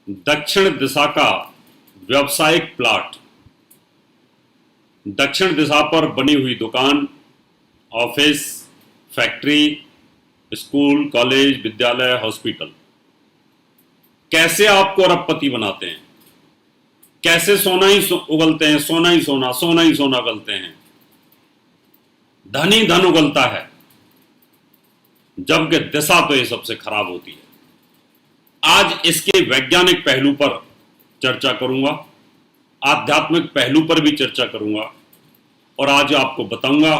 दक्षिण दिशा का व्यावसायिक प्लॉट। दक्षिण दिशा पर बनी हुई दुकान, ऑफिस, फैक्ट्री, स्कूल, कॉलेज, विद्यालय, हॉस्पिटल कैसे आपको अरबपति बनाते हैं। कैसे सोना ही उगलते हैं, सोना ही सोना, सोना ही सोना उगलते हैं, धन ही धन उगलता है, जबकि दिशा तो ये सबसे खराब होती है। आज इसके वैज्ञानिक पहलू पर चर्चा करूंगा, आध्यात्मिक पहलू पर भी चर्चा करूंगा, और आज आपको बताऊंगा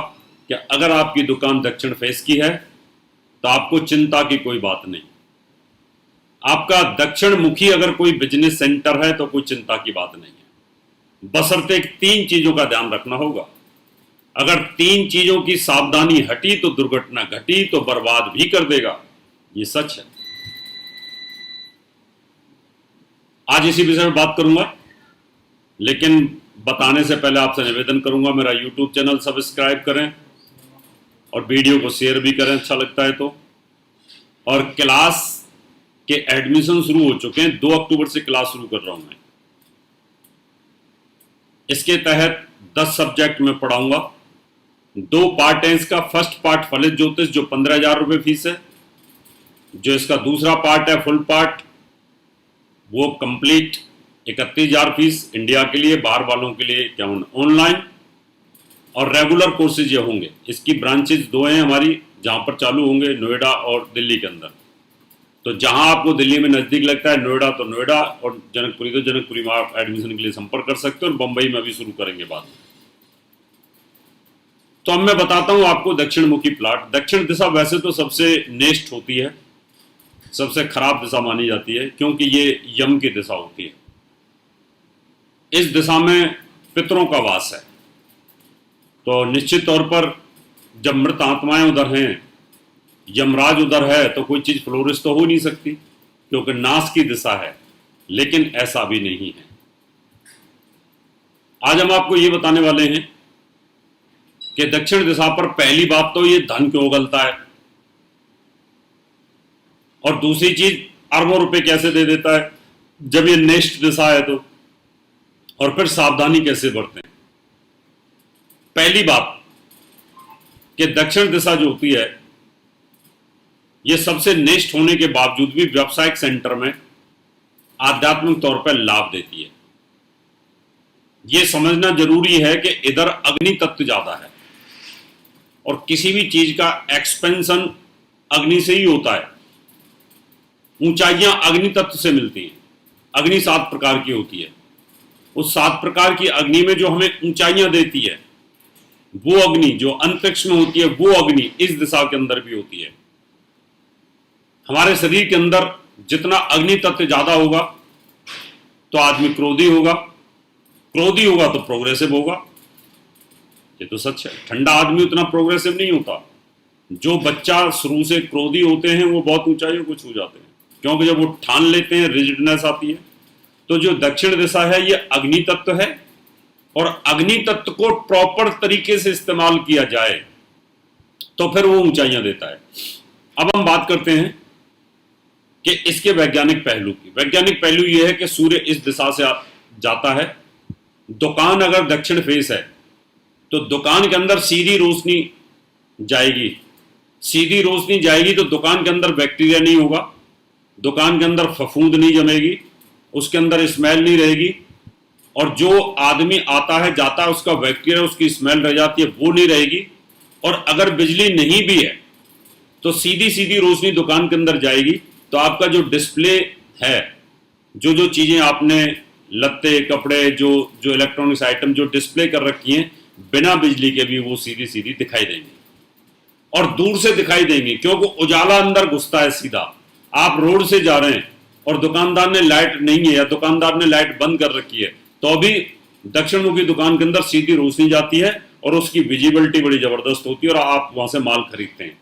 कि अगर आपकी दुकान दक्षिण फेस की है तो आपको चिंता की कोई बात नहीं। आपका दक्षिण मुखी अगर कोई बिजनेस सेंटर है तो कोई चिंता की बात नहीं है, बशर्ते 3 चीजों का ध्यान रखना होगा। अगर 3 चीजों की सावधानी हटी तो दुर्घटना घटी तो बर्बाद भी कर देगा, ये सच है। आज इसी विषय में बात करूंगा, लेकिन बताने से पहले आपसे निवेदन करूंगा मेरा यूट्यूब चैनल सब्सक्राइब करें और वीडियो को शेयर भी करें अच्छा लगता है तो। और क्लास के एडमिशन शुरू हो चुके हैं, 2 अक्टूबर से क्लास शुरू कर रहा हूं मैं। इसके तहत 10 सब्जेक्ट में पढ़ाऊंगा। 2 पार्ट हैं इसका। फर्स्ट पार्ट फलित ज्योतिष जो 15,000 रुपये फीस है। जो इसका दूसरा पार्ट है फुल पार्ट, वो कंप्लीट 31,000 फीस इंडिया के लिए, बाहर वालों के लिए क्या ऑनलाइन। और रेगुलर कोर्सेज ये होंगे। इसकी ब्रांचेज 2 हैं हमारी, जहां पर चालू होंगे, नोएडा और दिल्ली के अंदर। तो जहां आपको दिल्ली में नजदीक लगता है नोएडा तो नोएडा, और जनकपुरी तो जनकपुरी में आप एडमिशन के लिए संपर्क कर सकते हो, और बंबई में भी शुरू करेंगे बाद में। तो अब मैं बताता हूं आपको दक्षिण मुखी प्लाट। दक्षिण दिशा वैसे तो सबसे नेस्ट होती है, सबसे खराब दिशा मानी जाती है, क्योंकि ये यम की दिशा होती है। इस दिशा में पितरों का वास है, तो निश्चित तौर पर जब मृत आत्माएं उधर हैं, यमराज उधर है, तो कोई चीज फ्लोरिश तो हो नहीं सकती, क्योंकि नाश की दिशा है। लेकिन ऐसा भी नहीं है। आज हम आपको ये बताने वाले हैं कि दक्षिण दिशा पर पहली बात तो ये धन क्यों उगलता है, और दूसरी चीज अरबों रुपए कैसे दे देता है जब ये नेस्ट दिशा है तो, और फिर सावधानी कैसे बरतें। पहली बात कि दक्षिण दिशा जो होती है, ये सबसे नेस्ट होने के बावजूद भी व्यावसायिक सेंटर में आध्यात्मिक तौर पर लाभ देती है। यह समझना जरूरी है कि इधर अग्नि तत्व ज्यादा है, और किसी भी चीज का एक्सपेंशन अग्नि से ही होता है। ऊंचाइयां अग्नि तत्व से मिलती हैं। अग्नि 7 प्रकार की होती है। उस 7 प्रकार की अग्नि में जो हमें ऊंचाइयां देती है, वो अग्नि जो अंतरिक्ष में होती है, वो अग्नि इस दिशा के अंदर भी होती है। हमारे शरीर के अंदर जितना अग्नि तत्व ज्यादा होगा तो आदमी क्रोधी होगा, क्रोधी होगा तो प्रोग्रेसिव होगा। ये तो सच है। ठंडा आदमी उतना प्रोग्रेसिव नहीं होता। जो बच्चा शुरू से क्रोधी होते हैं वो बहुत ऊंचाइयों को छू जाते हैं, क्योंकि जब वो ठान लेते हैं रिजिडनेस आती है। तो जो दक्षिण दिशा है ये अग्नि तत्व है, और अग्नि तत्व को प्रॉपर तरीके से इस्तेमाल किया जाए तो फिर वो ऊंचाइयां देता है। अब हम बात करते हैं कि इसके वैज्ञानिक पहलू की। वैज्ञानिक पहलू यह है कि सूर्य इस दिशा से जाता है। दुकान अगर दक्षिण फेस है तो दुकान के अंदर सीधी रोशनी जाएगी। सीधी रोशनी जाएगी तो दुकान के अंदर बैक्टीरिया नहीं होगा, दुकान के अंदर फफूंद नहीं जमेगी, उसके अंदर स्मेल नहीं रहेगी, और जो आदमी आता है जाता है उसका बैक्टीरिया, उसकी स्मेल रह जाती है, वो नहीं रहेगी। और अगर बिजली नहीं भी है तो सीधी सीधी रोशनी दुकान के अंदर जाएगी, तो आपका जो डिस्प्ले है, जो जो चीजें आपने लत्ते कपड़े जो जो इलेक्ट्रॉनिक्स आइटम जो डिस्प्ले कर रखी हैं, बिना बिजली के भी वो सीधी सीधी दिखाई देंगी, और दूर से दिखाई देंगी, क्योंकि उजाला अंदर घुसता है सीधा। आप रोड से जा रहे हैं और दुकानदार ने लाइट नहीं है या दुकानदार ने लाइट बंद कर रखी है, तो भी दक्षिण मुखी दुकान के अंदर सीधी रोशनी जाती है और उसकी विजिबिलिटी बड़ी जबरदस्त होती है, और आप वहां से माल खरीदते हैं।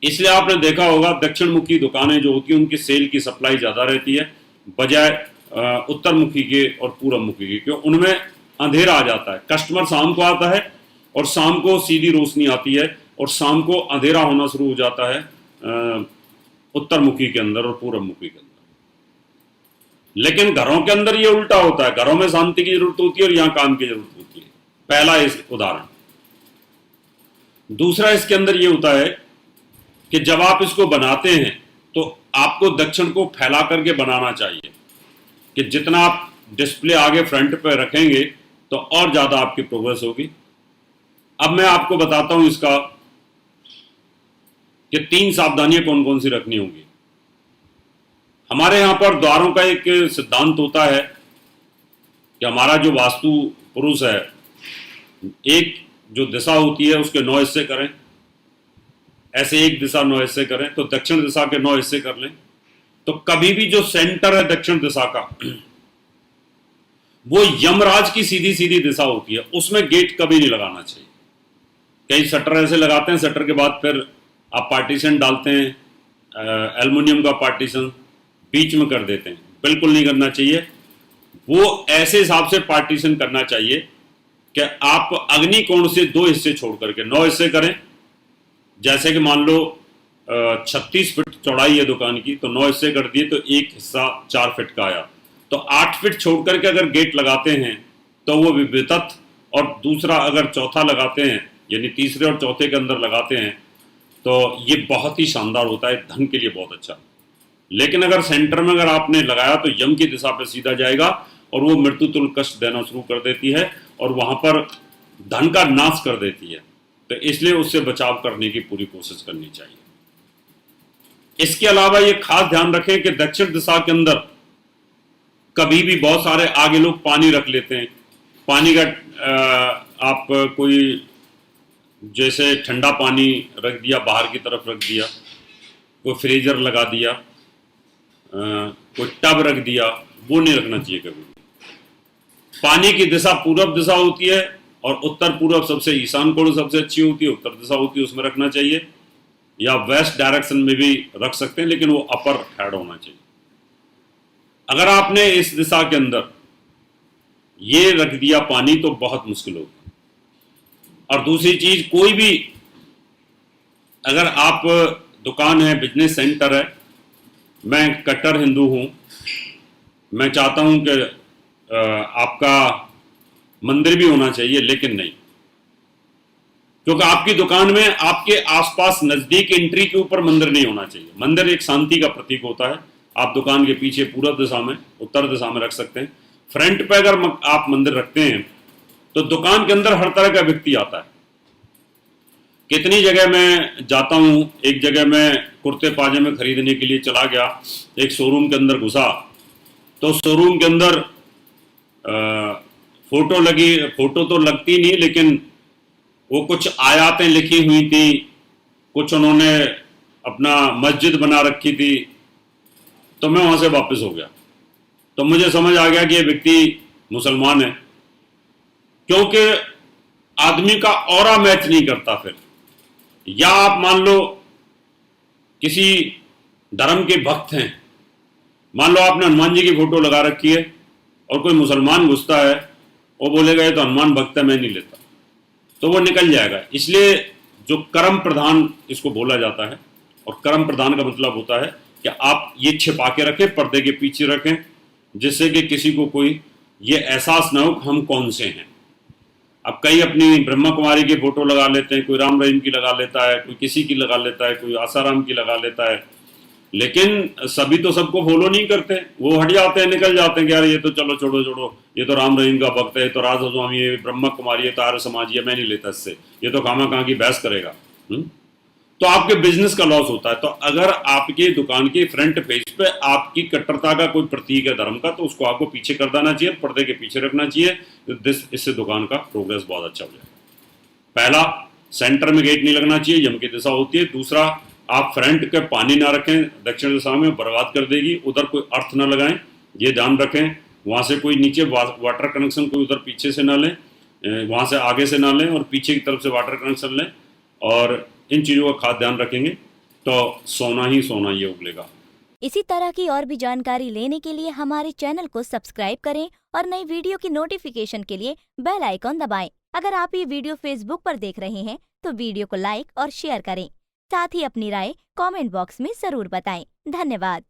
इसलिए आपने देखा होगा दक्षिण मुखी दुकानें जो होती हैं उनकी सेल की सप्लाई ज्यादा रहती है बजाय उत्तर मुखी के और पूर्व मुखी के, क्यों उनमें अंधेरा आ जाता है। कस्टमर शाम को आता है और शाम को सीधी रोशनी आती है, और शाम को अंधेरा होना शुरू हो जाता है उत्तर मुखी के अंदर और पूर्व मुखी के अंदर। लेकिन घरों के अंदर ये उल्टा होता है, घरों में शांति की जरूरत होती है और यहां काम की जरूरत होती है। पहला इस उदाहरण। दूसरा इसके अंदर ये होता है कि जब आप इसको बनाते हैं तो आपको दक्षिण को फैला करके बनाना चाहिए, कि जितना आप डिस्प्ले आगे फ्रंट पे रखेंगे तो और ज्यादा आपकी प्रोग्रेस होगी। अब मैं आपको बताता हूं इसका कि 3 सावधानियां कौन कौन सी रखनी होंगी। हमारे यहां पर द्वारों का एक सिद्धांत होता है कि हमारा जो वास्तु पुरुष है, एक जो दिशा होती है उसके 9 हिस्से करें, ऐसे एक दिशा 9 हिस्से करें, तो दक्षिण दिशा के 9 हिस्से कर लें। तो कभी भी जो सेंटर है दक्षिण दिशा का, वो यमराज की सीधी सीधी दिशा होती है, उसमें गेट कभी नहीं लगाना चाहिए। कई शटर ऐसे लगाते हैं, शटर के बाद फिर आप पार्टीशन डालते हैं, एल्युमिनियम का पार्टीशन बीच में कर देते हैं, बिल्कुल नहीं करना चाहिए। वो ऐसे हिसाब से पार्टीशन करना चाहिए कि आप अग्नि कोण से 2 हिस्से छोड़ करके 9 हिस्से करें। जैसे कि मान लो 36 फीट चौड़ाई है दुकान की, तो 9 हिस्से कर दिए तो एक हिस्सा 4 फीट का आया, तो 8 फीट छोड़ करके अगर गेट लगाते हैं तो वो विविधत, और दूसरा अगर चौथा लगाते हैं यानी तीसरे और चौथे के अंदर लगाते हैं तो ये बहुत ही शानदार होता है, धन के लिए बहुत अच्छा। लेकिन अगर सेंटर में अगर आपने लगाया तो यम की दिशा पे सीधा जाएगा और वो मृत्यु तुल्य कष्ट देना शुरू कर देती है और वहां पर धन का नाश कर देती है। तो इसलिए उससे बचाव करने की पूरी कोशिश करनी चाहिए। इसके अलावा ये खास ध्यान रखें कि दक्षिण दिशा के अंदर कभी भी बहुत सारे आगे लोग पानी रख लेते हैं। पानी का आप कोई जैसे ठंडा पानी रख दिया, बाहर की तरफ रख दिया, कोई फ्रीजर लगा दिया, कोई टब रख दिया, वो नहीं रखना चाहिए कभी। पानी की दिशा पूर्व दिशा होती है और उत्तर पूर्व सबसे ईशान कोण सबसे अच्छी होती है, उत्तर दिशा होती है, उसमें रखना चाहिए। या वेस्ट डायरेक्शन में भी रख सकते हैं, लेकिन वो अपर हेड होना चाहिए। अगर आपने इस दिशा के अंदर ये रख दिया पानी तो बहुत मुश्किल होगी। और दूसरी चीज, कोई भी अगर आप दुकान है, बिजनेस सेंटर है, मैं कट्टर हिंदू हूं, मैं चाहता हूं कि आपका मंदिर भी होना चाहिए, लेकिन नहीं, क्योंकि आपकी दुकान में आपके आसपास नजदीक एंट्री के ऊपर मंदिर नहीं होना चाहिए। मंदिर एक शांति का प्रतीक होता है। आप दुकान के पीछे पूर्व दिशा में, उत्तर दिशा में रख सकते हैं। फ्रंट पे अगर आप मंदिर रखते हैं तो दुकान के अंदर हर तरह का व्यक्ति आता है। कितनी जगह मैं जाता हूं, एक जगह मैं कुर्ते पाजामे खरीदने के लिए चला गया, एक शोरूम के अंदर घुसा तो शोरूम के अंदर फोटो लगी, फोटो तो लगती नहीं, लेकिन वो कुछ आयातें लिखी हुई थी, कुछ उन्होंने अपना मस्जिद बना रखी थी। तो मैं वहां से वापस हो गया। तो मुझे समझ आ गया कि ये व्यक्ति मुसलमान है, क्योंकि आदमी का ऑरा मैच नहीं करता। फिर या आप मान लो किसी धर्म के भक्त हैं, मान लो आपने हनुमान जी की फोटो लगा रखी है और कोई मुसलमान घुसता है, वो बोलेगा ये तो हनुमान भक्त है, मैं नहीं लेता, तो वो निकल जाएगा। इसलिए जो कर्म प्रधान इसको बोला जाता है, और कर्म प्रधान का मतलब होता है कि आप ये छिपा के रखें, पर्दे के पीछे रखें, जिससे कि किसी को कोई ये एहसास ना हो कि हम कौन से हैं। अब कई अपनी ब्रह्मा कुमारी की फोटो लगा लेते हैं, कोई राम रहीम की लगा लेता है, कोई किसी की लगा लेता है, कोई आसाराम की लगा लेता है, लेकिन सभी तो सबको फॉलो नहीं करते। वो हट जाते हैं, निकल जाते हैं कि यार ये तो चलो छोड़ो छोड़ो, ये तो राम रहीम का भक्त है, ये तो राधा स्वामी, ये ब्रह्मा कुमारी, ये तो आर्य समाजी है, मैं नहीं लेता इससे, ये तो खामा कहाँ की बहस करेगा। तो आपके बिजनेस का लॉस होता है। तो अगर आपके दुकान के फ्रंट पेज पे आपकी कट्टरता का कोई प्रतीक है धर्म का, तो उसको आपको पीछे कर देना चाहिए, पर्दे के पीछे रखना चाहिए। तो इससे दुकान का प्रोग्रेस बहुत अच्छा हो जाएगा। पहला, सेंटर में गेट नहीं लगना चाहिए, यम की दिशा होती है। दूसरा, आप फ्रंट के पानी ना रखें, दक्षिण दिशा में बर्बाद कर देगी, उधर कोई अर्थ ना लगाएं, ये ध्यान रखें। वहां से कोई नीचे वाटर कनेक्शन कोई उधर पीछे से ना लें, वहां से आगे से ना लें, और पीछे की तरफ से वाटर कनेक्शन लें। और इन चीजों का खास ध्यान रखेंगे तो सोना ही ये उगलेगा। इसी तरह की और भी जानकारी लेने के लिए हमारे चैनल को सब्सक्राइब करें और नई वीडियो की नोटिफिकेशन के लिए बेल आइकॉन दबाएं। अगर आप ये वीडियो फेसबुक पर देख रहे हैं तो वीडियो को लाइक और शेयर करें। साथ ही अपनी राय कमेंट बॉक्स में जरूर बताएं। धन्यवाद।